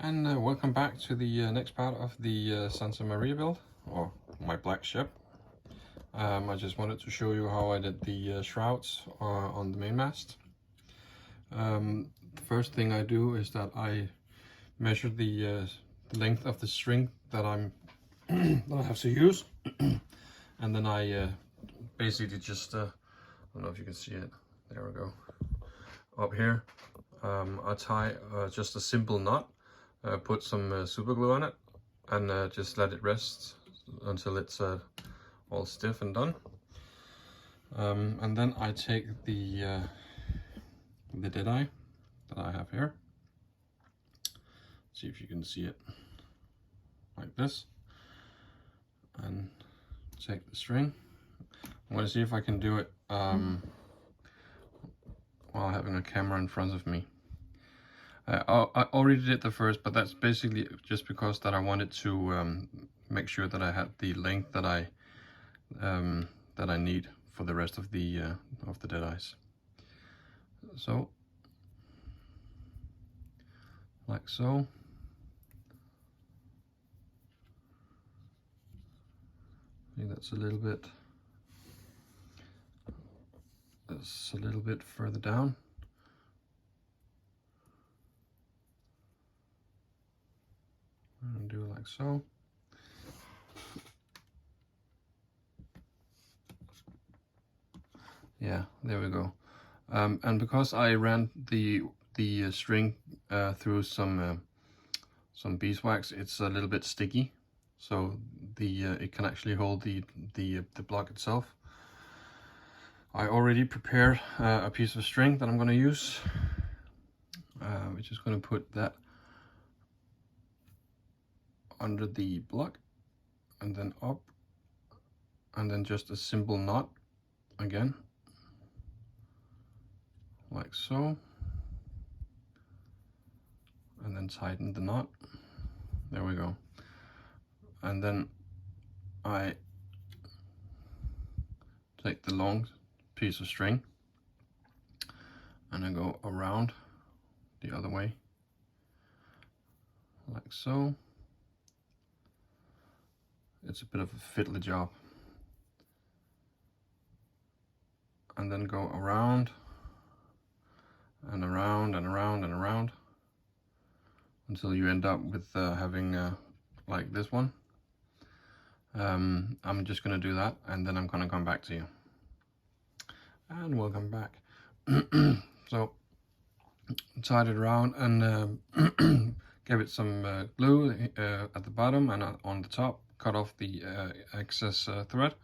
And welcome back to the next part of the Santa Maria build, or my black ship. I just wanted to show you how I did the shrouds on the mainmast. The first thing I do is that I measure the length of the string that that I have to use, and then I basically just I don't know if you can see it. There we go. Up here, I tie just a simple knot. Put some super glue on it and just let it rest until it's all stiff and done. And then I take the deadeye that I have here. See if you can see it like this, and take the string. I'm going to see if I can do it while having a camera in front of me. I already did the first, but that's basically just because that I wanted to make sure that I had the length that I need for the rest of the deadeyes. So, like so. See, that's a little bit further down. And do it like so. Yeah, there we go. And because I ran the string through some beeswax, it's a little bit sticky, so it can actually hold the block itself. I already prepared a piece of string that I'm going to use. We're just going to put that under the block and then up, and then just a simple knot again, like so, and then tighten the knot. There we go. And then I take the long piece of string and I go around the other way, like so. It's a bit of a fiddly job. And then go around and around and around and around until you end up with having like this one. I'm just going to do that, and then I'm going to come back to you. And we'll come back. So, tied it around and gave it some glue at the bottom and on the top. Cut off the excess thread,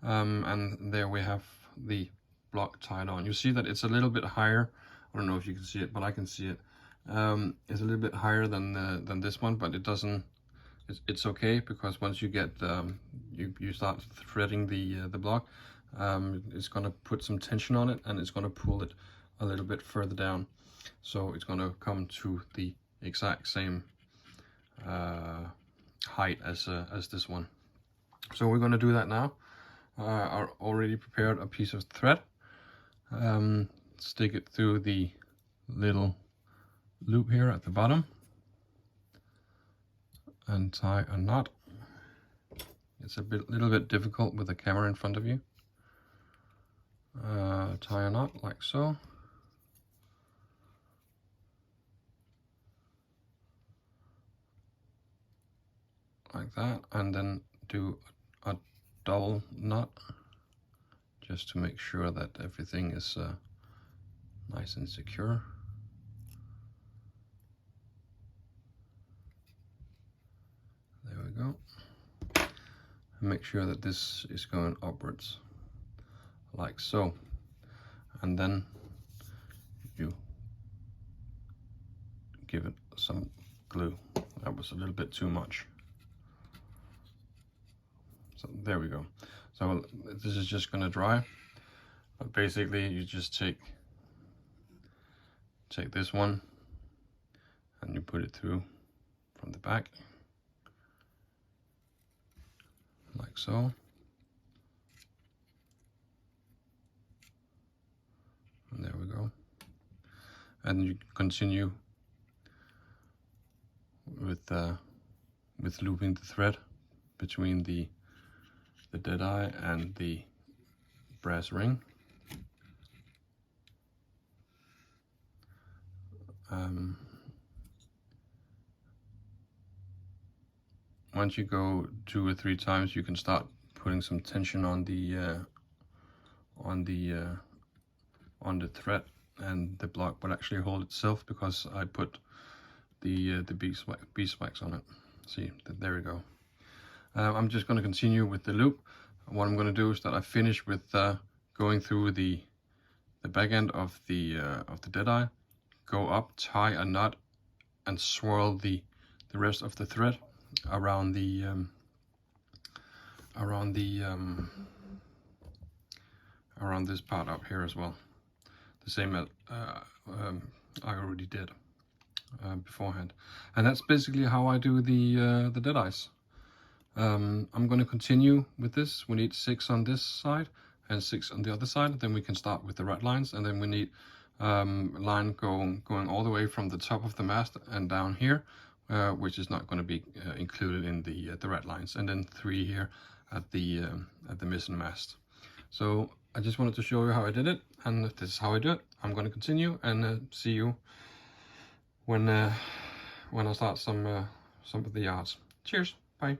and there we have the block tied on. You see that it's a little bit higher. I don't know if you can see it, but I can see it. It's a little bit higher than this one, but it doesn't. It's okay, because once you get you start threading the block, it's going to put some tension on it, and it's going to pull it a little bit further down. So it's going to come to the exact same height as this one. So we're going to do that now. I already prepared a piece of thread. Stick it through the little loop here at the bottom and tie a knot. It's a little bit difficult with the camera in front of you. Tie a knot like so. Like that, and then do a double knot just to make sure that everything is nice and secure. There we go. And make sure that this is going upwards like so, and then you give it some glue. That was a little bit too much. So there we go. So this is just going to dry, but basically you just take this one and you put it through from the back, like so. And there we go. And you continue with looping the thread between the deadeye and the brass ring. Once you go 2 or 3 times, you can start putting some tension on the thread, and the block will actually hold itself because I put the beeswax on it. See, there we go. I'm just going to continue with the loop. What I'm going to do is that I finish with going through the back end of the deadeye, go up, tie a knot, and swirl the rest of the thread around this part up here as well, the same as I already did beforehand. And that's basically how I do the deadeyes. I'm going to continue with this. We need 6 on this side and 6 on the other side. Then we can start with the ratlines, and then we need line going all the way from the top of the mast and down here, which is not going to be included in the ratlines, and then 3 here at the mizzen mast. So I just wanted to show you how I did it, and this is how I do it. I'm going to continue and see you when I start some of the yards. Cheers, bye.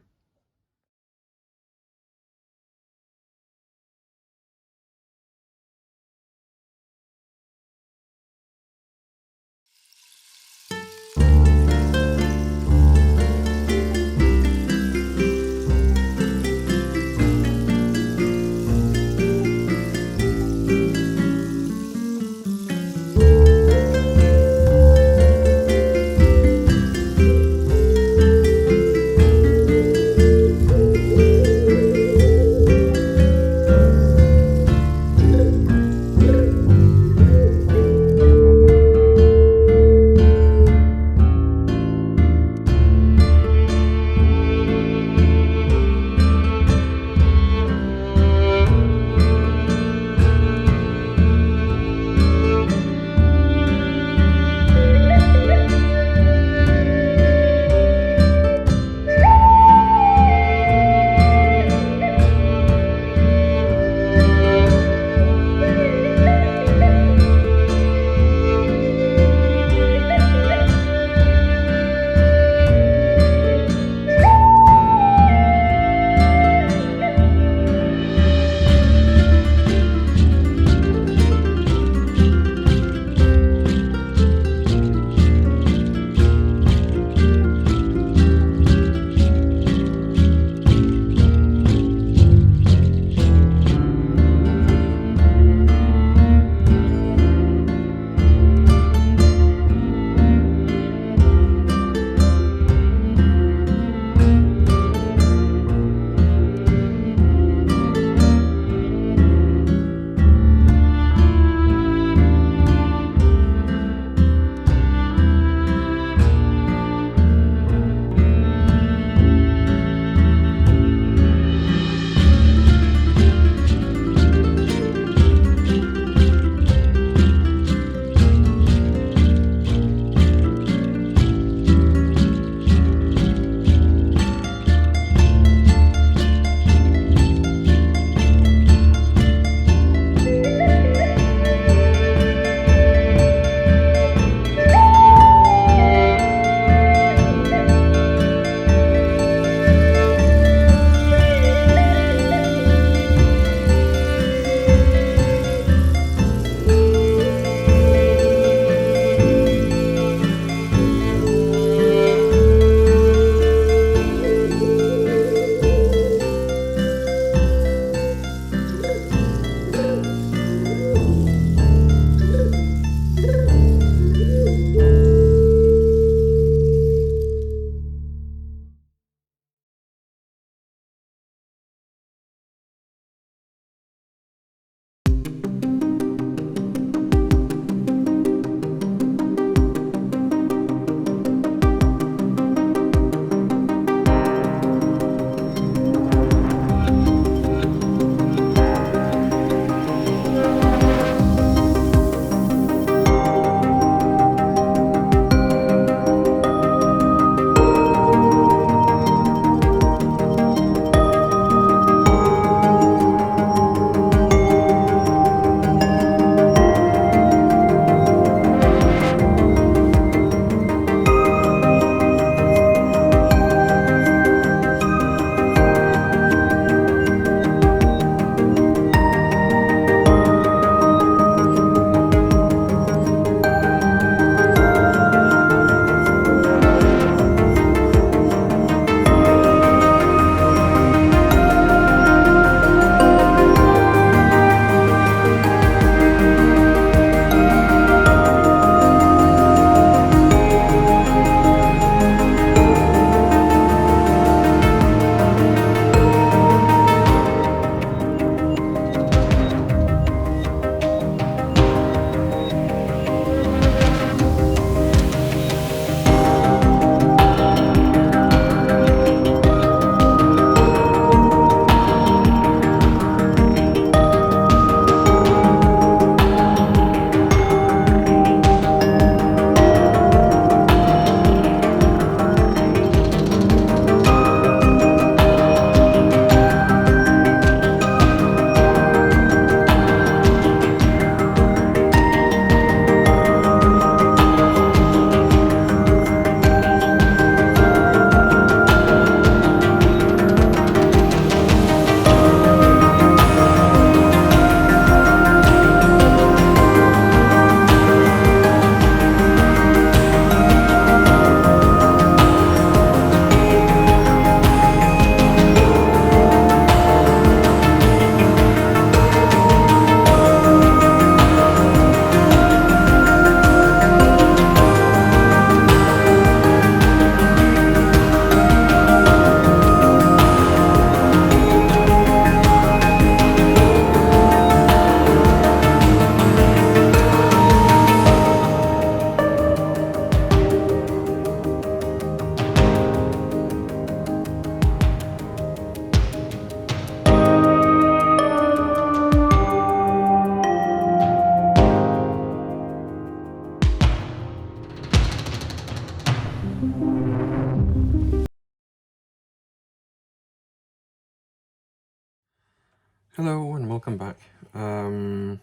Hello and welcome back. I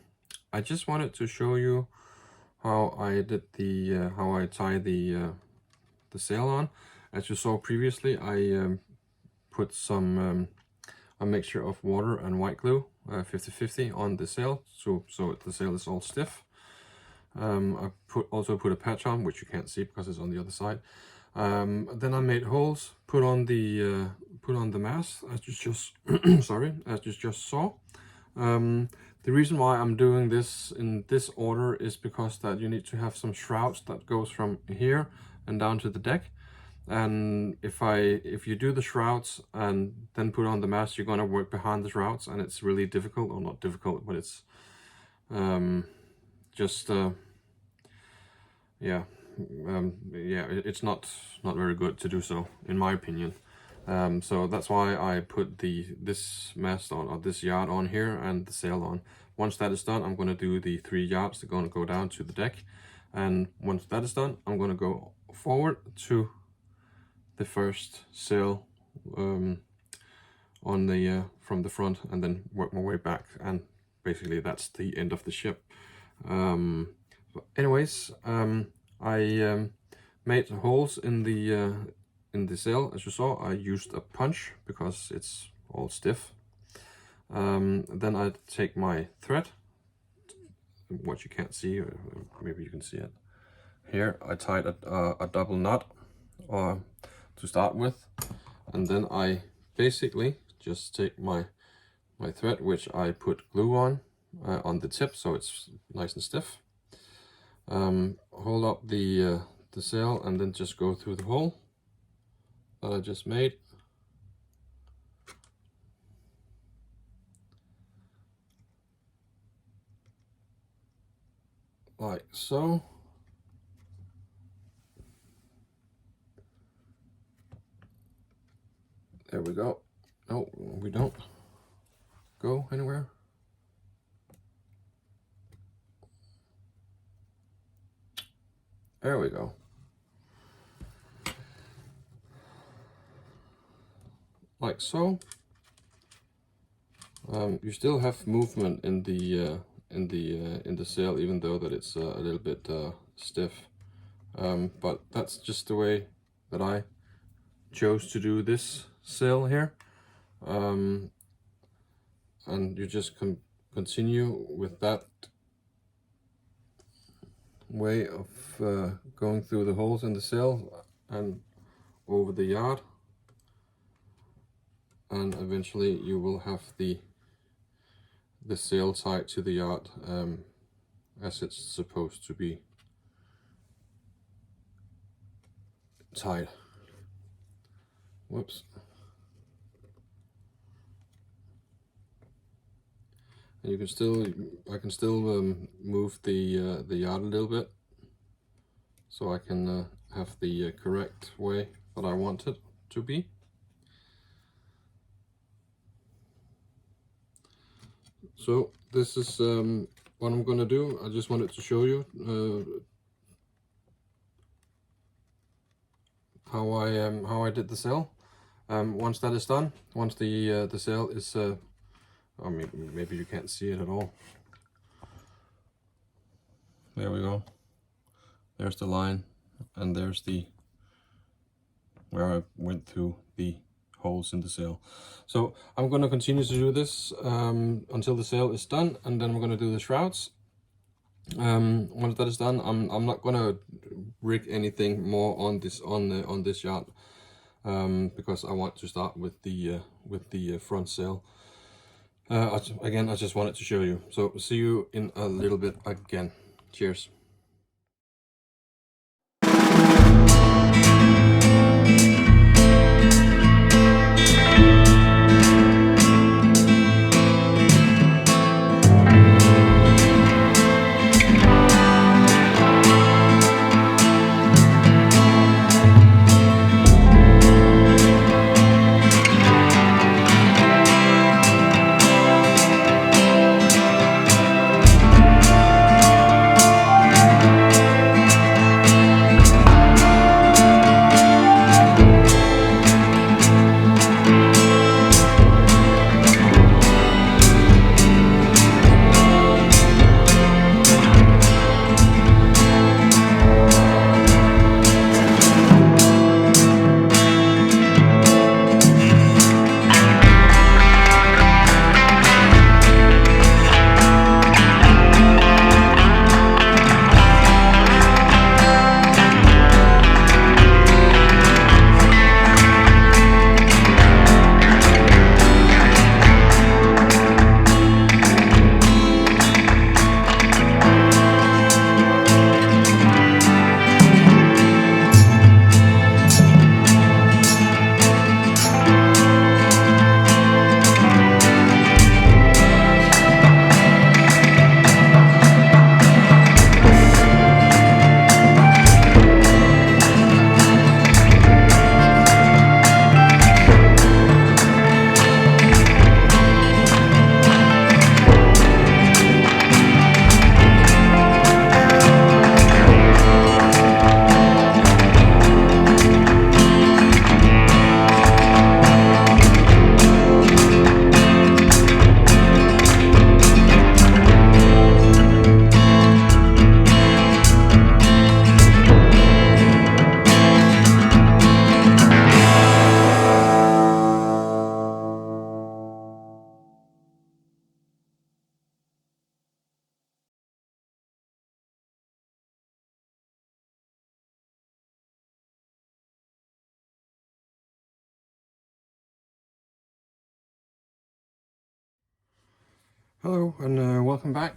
just wanted to show you how I did the how I tie the sail on. As you saw previously, I put some a mixture of water and white glue, 50-50 on the sail, so the sail is all stiff. I also put a patch on, which you can't see because it's on the other side. Then I made holes, put on the mast, as you just sorry, as you just saw. The reason why I'm doing this in this order is because that you need to have some shrouds that goes from here and down to the deck. And if you do the shrouds and then put on the mast, you're gonna work behind the shrouds, and it's really difficult, or not difficult, but it's it's not very good to do so, in my opinion. So that's why I put this mast on, or this yard on here, and the sail on. Once that is done, I'm going to do the 3 yards that are going to go down to the deck. And once that is done, I'm going to go forward to the first sail on the from the front, and then work my way back. And basically that's the end of the ship. But anyways, I made holes in the sail. As you saw, I used a punch because it's all stiff. Then I take my thread, what you can't see, or maybe you can see it here. I tied a double knot to start with, and then I basically just take my thread, which I put glue on the tip so it's nice and stiff. Hold up the sail and then just go through the hole that I just made. Like so. There we go. No, we don't go anywhere. There we go. Like so. You still have movement in the sail, even though that it's a little bit stiff. But that's just the way that I chose to do this sail here. And you just continue with that way of going through the holes in the sail and over the yard, and eventually you will have the sail tied to the yard as it's supposed to be tied. Whoops. And you can still, I can still move the yard a little bit, so I can have the correct way that I want it to be. So this is what I'm gonna do. I just wanted to show you how I did the sail. Once that is done, once the sail is I mean, maybe you can't see it at all. There we go. There's the line, and there's where I went through the holes in the sail. So I'm going to continue to do this until the sail is done, and then I'm going to do the shrouds. Once that is done, I'm not going to rig anything more on this yacht because I want to start with the front sail. Again, I just wanted to show you. So see you in a little bit again. Cheers. Hello and welcome back.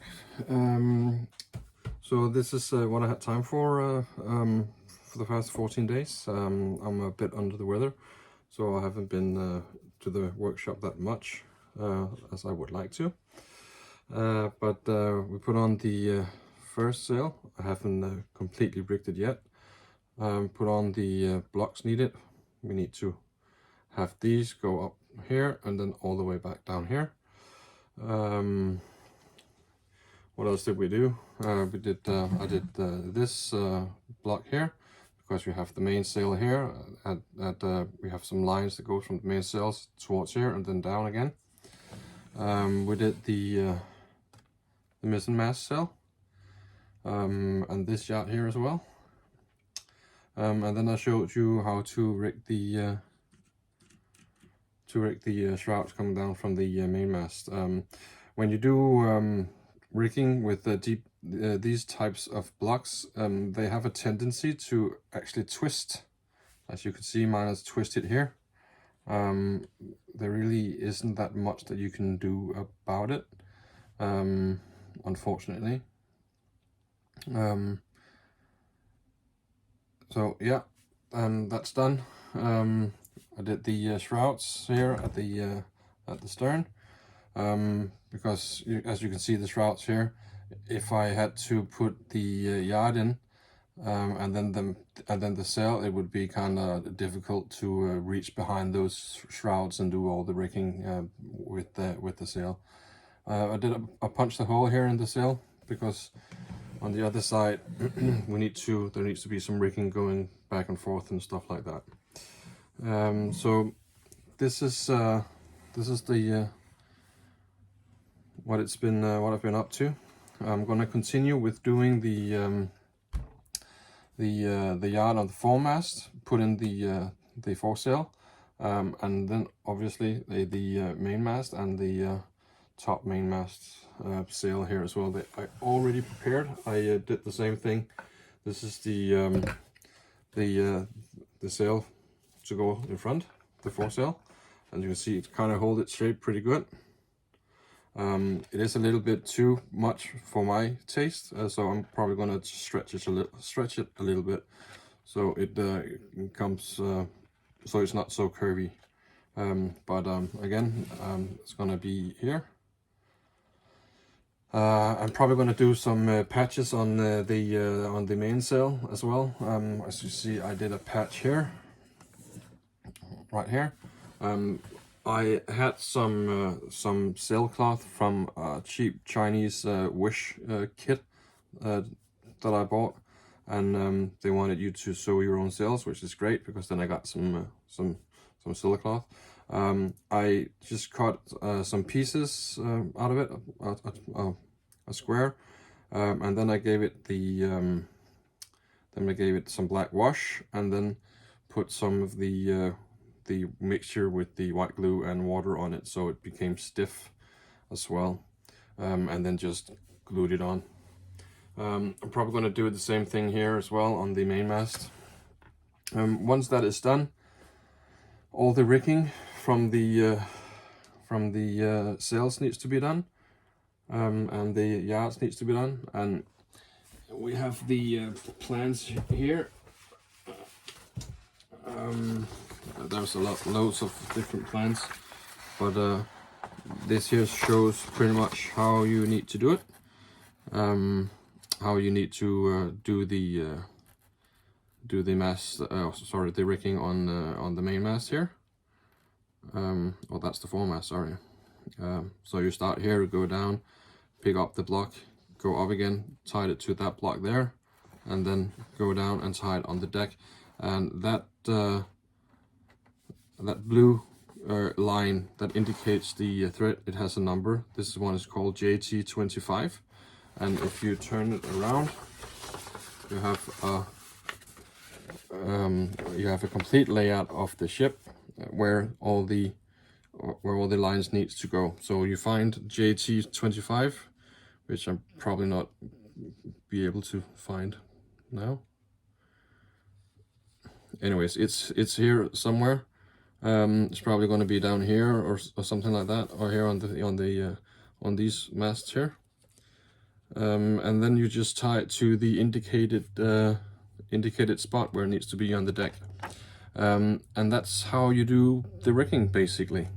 So this is what I had time for the past 14 days. I'm a bit under the weather, so I haven't been to the workshop that much as I would like to. But we put on the first sail. I haven't completely rigged it yet. Put on the blocks needed. We need to have these go up here and then all the way back down here. What else did we do? I did this block here because we have the mainsail here. We have some lines that go from the mainsails towards here and then down again. We did the mizzen mast sail and this yard here as well. And then I showed you how to rig the shrouds coming down from the mainmast. When you do rigging with these types of blocks, they have a tendency to actually twist. As you can see, mine is twisted here. There really isn't that much that you can do about it, unfortunately. So yeah, that's done. I did the shrouds here at the stern. Because as you can see the shrouds here, if I had to put the yard in and then the sail, it would be kind of difficult to reach behind those shrouds and do all the rigging with the sail. I punched a hole here in the sail because on the other side there needs to be some rigging going back and forth and stuff like that. So this is the what I've been up to. I'm gonna continue with doing the yard on the foremast, put in the foresail, and then obviously the mainmast and the top mainmast sail here as well that I already prepared. I did the same thing. This is the sail to go in front, the foresail, and you can see it kind of hold it straight pretty good. It is a little bit too much for my taste, so I'm probably going to stretch it a little bit, so it comes so it's not so curvy. But again, it's going to be here. I'm probably going to do some patches on the mainsail as well. As you see, I did a patch here, right here. I had some sailcloth from a cheap Chinese wish kit that I bought, and they wanted you to sew your own sails, which is great because then I got some sailcloth. I just cut some pieces out of it, a square, and then I gave it some black wash, and then put some of the mixture with the white glue and water on it, so it became stiff as well, and then just glued it on. I'm probably going to do the same thing here as well on the mainmast. Once that is done, all the rigging from the sails needs to be done, and the yards needs to be done, and we have the plans here. There's loads of different plans, but this here shows pretty much how you need to do it, how you need to do the mast, the rigging on the main mast here. Well, that's the foremast, sorry. So you start here, go down, pick up the block, go up again, tie it to that block there, and then go down and tie it on the deck. And that blue line that indicates the thread, it has a number. This one is called JT25, and if you turn it around, you have a complete layout of the ship where all the lines needs to go. So you find JT25, which I'm probably not be able to find now. Anyways, it's here somewhere. It's probably going to be down here or something like that, or here on on these masts here, and then you just tie it to the indicated spot where it needs to be on the deck, and that's how you do the rigging basically.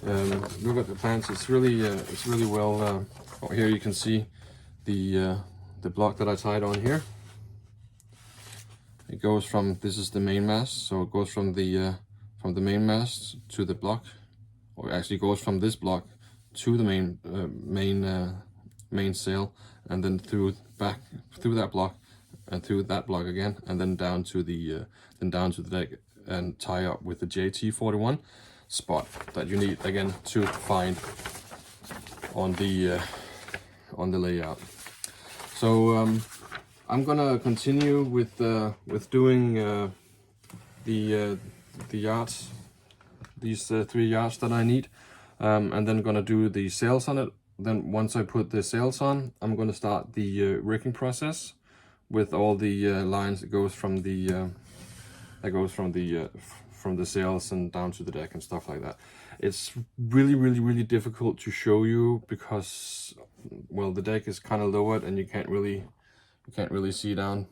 Look at the plans. It's really well. Oh, here you can see the block that I tied on here. It goes from, this is the main mast, so it goes from the main mast to the block, or actually goes from this block to the main sail, and then through that block and through that block again, and then down to the deck and tie up with the JT41 spot that you need again to find on the layout. So I'm gonna continue with doing the yards, these 3 yards that I need, and then gonna do the sails on it. Then once I put the sails on, I'm gonna start the rigging process with all the lines that goes from the sails and down to the deck and stuff like that. It's really difficult to show you because, well, the deck is kind of lowered and you can't really see down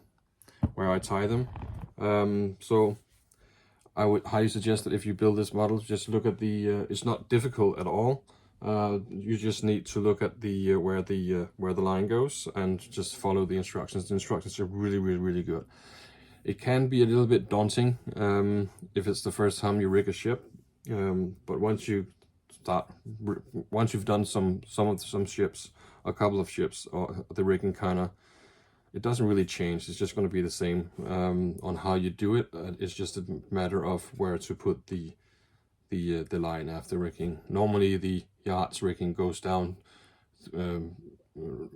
where I tie them. So I would highly suggest that if you build this model, just look at the it's not difficult at all. You just need to look at the where the line goes and just follow the instructions. The instructions are really good. It can be a little bit daunting if it's the first time you rig a ship, but once you've done some ships, a couple of ships, or the rigging it doesn't really change. It's just going to be the same on how you do it. It's just a matter of where to put the line after rigging. Normally the yards rigging goes down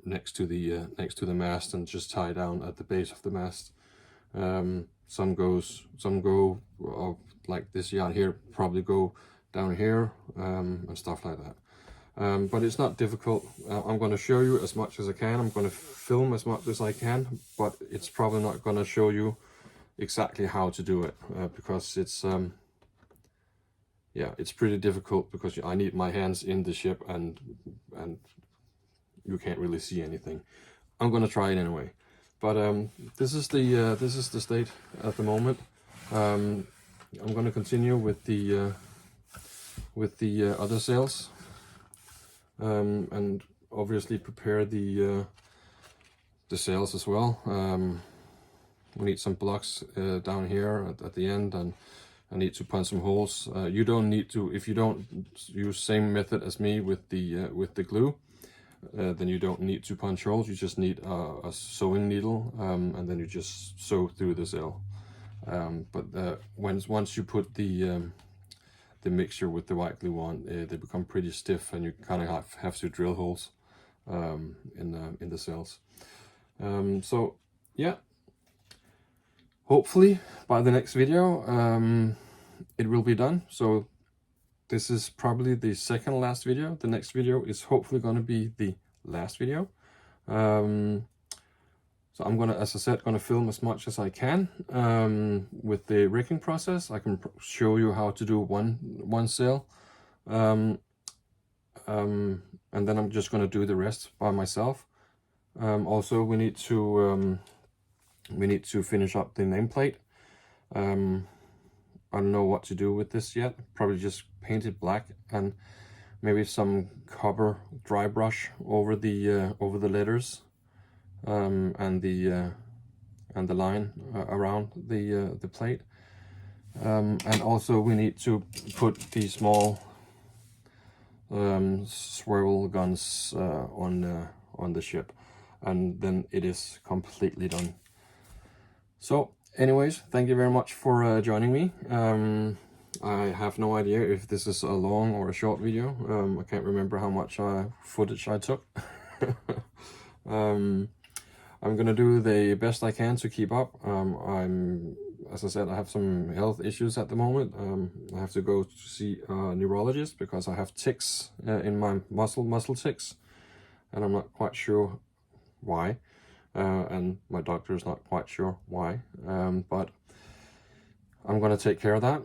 next to the mast and just tie down at the base of the mast. Some go like this yard here, probably go down here and stuff like that. But it's not difficult. I'm going to show you as much as I can. I'm going to film as much as I can, but it's probably not going to show you exactly how to do it because it's yeah, it's pretty difficult because I need my hands in the ship and you can't really see anything. I'm going to try it anyway. But this is the state at the moment. I'm going to continue with the other sails, and obviously prepare the sails as well. We need some blocks down here at the end, and I need to punch some holes. You don't need to, if you don't use same method as me with the glue. Then you don't need to punch holes. You just need a sewing needle, and then you just sew through the sail. But once you put the mixture with the white glue on, they become pretty stiff, and you kind of have to drill holes in the sails. So yeah, hopefully by the next video it will be done. So this is probably the second last video. The next video is hopefully going to be the last video. So I'm gonna, as I said, gonna film as much as I can with the rigging process. I can show you how to do one sail, and then I'm just gonna do the rest by myself. Also, we need to finish up the nameplate. I don't know what to do with this yet. Probably just paint it black and maybe some copper dry brush over the letters and the line around the plate. And also we need to put these small swivel guns on the ship, and then it is completely done. So anyways, thank you very much for joining me. I have no idea if this is a long or a short video. I can't remember how much footage I took. I'm gonna do the best I can to keep up. As I said, I have some health issues at the moment. I have to go to see a neurologist because I have tics in my muscle tics, and I'm not quite sure why. And my doctor is not quite sure why, but I'm gonna take care of that.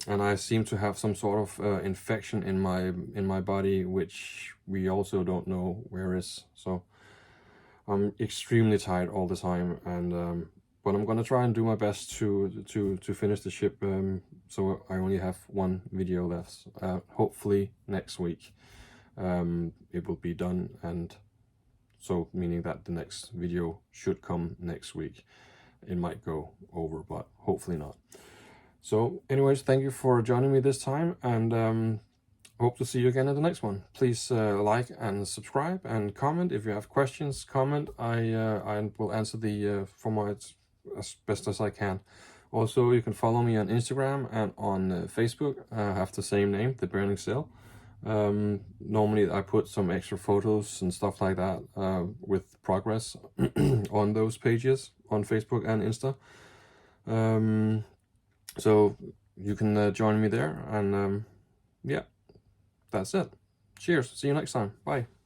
and I seem to have some sort of infection in my body, which we also don't know where is. So I'm extremely tired all the time, and but I'm gonna try and do my best to finish the ship. So I only have one video left. Hopefully next week it will be done, and so meaning that the next video should come next week. It might go over, but hopefully not. So anyways, thank you for joining me this time, and hope to see you again in the next one. Please like and subscribe and comment. If you have questions, comment. I will answer the format as best as I can. Also, you can follow me on Instagram and on Facebook. I have the same name, The Burning Sail. Normally I put some extra photos and stuff like that with progress on those pages on Facebook and Insta. So you can join me there, and yeah, that's it. Cheers. See you next time. Bye.